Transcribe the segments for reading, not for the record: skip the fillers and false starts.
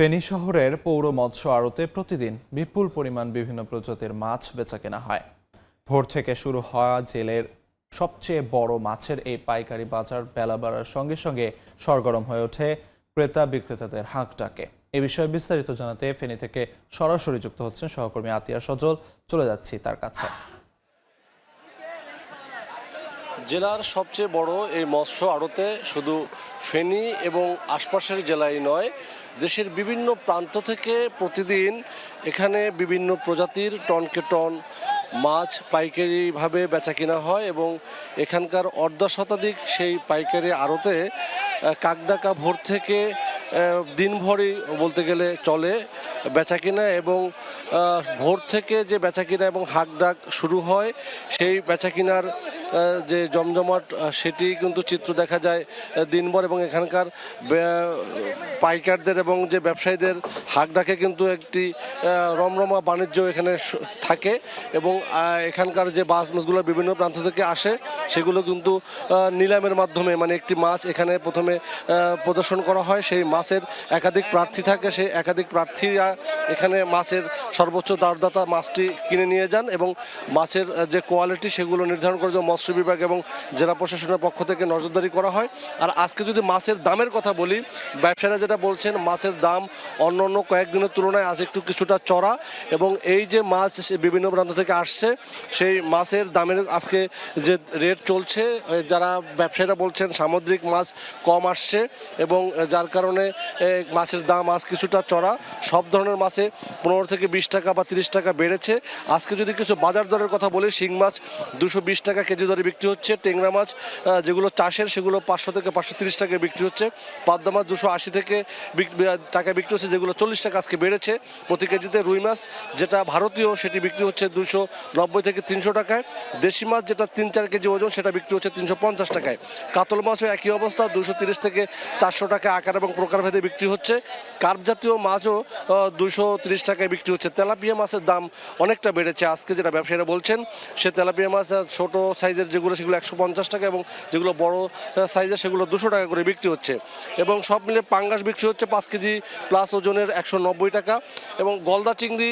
ফেনী শহরের পৌর মৎস্য আড়তে প্রতিদিন বিপুল পরিমাণ বিভিন্ন প্রজাতির মাছ বেচাকেনা হয়। ভোর থেকে শুরু হওয়া জেলের সবচেয়ে বড় মাছের এই পাইকারি বাজার বেলা বাড়ার সঙ্গে সঙ্গে সরগরম হয়ে ওঠে ক্রেতা বিক্রেতাদের হাঁক ডাকে। এ বিষয়ে বিস্তারিত জানাতে ফেনী থেকে সরাসরি যুক্ত হচ্ছেন সহকর্মী আতিয়া সজল। চলে যাচ্ছি তার কাছে। জেলার সবচেয়ে বড় এই মৎস্য আড়তে শুধু ফেনী এবং আশপাশের জেলায় নয়, দেশের বিভিন্ন প্রান্ত থেকে প্রতিদিন এখানে বিভিন্ন প্রজাতির টনকে টন মাছ পাইকারিভাবে বেচাকেনা হয় এবং এখানকার অর্ধশতাধিক সেই পাইকারি আড়তে কাকডাকা ভোর থেকে দিনভরই বলতে গেলে চলে বেচাকেনা এবং ভোর থেকে যে বেচাকেনা এবং হাঁকডাক শুরু হয় সেই বেচাকেনার যে জমজমাট সেটি কিন্তু চিত্র দেখা যায় দিনভর এবং এখানকার পাইকারদের এবং যে ব্যবসায়ীদের হাঁকডাকে কিন্তু একটি রমরমা বাণিজ্য এখানে থাকে এবং এখানকার যে মাছগুলো বিভিন্ন প্রান্ত থেকে আসে সেগুলো কিন্তু নিলামের মাধ্যমে মানে একটি মাছ এখানে প্রথমে প্রদর্শন করা হয়, সেই মাছের একাধিক প্রার্থী থাকে, সেই একাধিক প্রার্থীরা এখানে মাছের সর্বোচ্চ দরদাতা মাছটি কিনে নিয়ে যান এবং মাছের যে কোয়ালিটি সেগুলো নির্ধারণ করে মৎস্য বিভাগ এবং জেলা প্রশাসনের পক্ষ থেকে নজরদারি করা হয়। আর আজকে যদি মাছের দামের কথা বলি, ব্যবসায়ীরা যেটা বলছেন মাছের দাম অন্য অন্য কয়েকদিনের তুলনায় আজ একটু কিছুটা চড়া এবং এই যে মাছ বিভিন্ন প্রান্ত থেকে আসছে সেই মাছের দামের আজকে যে রেট চলছে, যারা ব্যবসায়ীরা বলছেন সামুদ্রিক মাছ কম আসছে এবং যার কারণে মাছের দাম আজ কিছুটা চড়া। সব ধরনের মাছে 15 থেকে 20 টাকা বা 30 টাকা বেড়েছে। আজকে যদি কিছু বাজার দরের কথা বলি, শিং মাছ 220 টাকা কেজি দরে বিক্রি হচ্ছে, টেংরা মাছ যেগুলো চাষের সেগুলো 500 থেকে 530 টাকায় বিক্রি হচ্ছে, পাবদা মাছ 280 থেকে টাকা বিক্রি হচ্ছে, যেগুলো 40 টাকা আজকে বেড়েছে প্রতি কেজিতে। রুই মাছ যেটা ভারতীয় সেটি বিক্রি হচ্ছে 290 থেকে 300 টাকায়। দেশি মাছ যেটা 3-4 কেজি ওজন সেটা বিক্রি হচ্ছে 350 টাকায়। কাতল মাছও একই অবস্থা, 230 থেকে 400 টাকা আকার এবং প্রকারভেদে বিক্রি হচ্ছে। কার্প জাতীয় মাছও 230 টাকায় বিক্রি হচ্ছে। তেলাপিয়া মাছের দাম অনেকটা বেড়েছে আজকে, যেটা ব্যবসায়ীরা বলছেন। সে তেলাপিয়া মাছ ছোট সাইজের যেগুলো সেগুলো 150 টাকা এবং যেগুলো বড় সাইজের সেগুলো 200 টাকা করে বিক্রি হচ্ছে এবং সব মিলে পাঙ্গাস বিক্রি হচ্ছে 5 কেজি প্লাস ওজনের 190 টাকা এবং গলদা চিংড়ি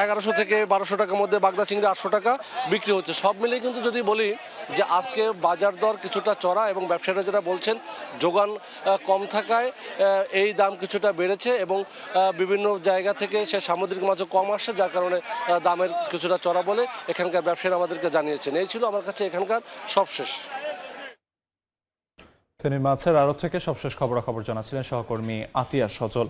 1100 থেকে 1200 টাকার মধ্যে, বাগদা চিংড়ি 800 টাকা বিক্রি হচ্ছে। সব মিলিয়ে কিন্তু যদি বলি যে আজকে বাজার দর কিছুটা চড়া এবং ব্যবসায়ীরা যেটা বলছেন যোগান কম থাকায় এই দাম কিছুটা বেড়েছে এবং বিভিন্ন জায়গা থেকে সে সামুদ্রিক মাছও কম আসছে, যার কারণে দামের কিছুটা চড়া বলে এখানকার ব্যবসায়ীরা আমাদেরকে জানিয়েছেন। এই ছিল আমার কাছে এখানকার সবশেষ। ফেনী মাছের আড়ত থেকে সবশেষ খবরাখবর জানাচ্ছিলেন সহকর্মী আতিয়া সজল।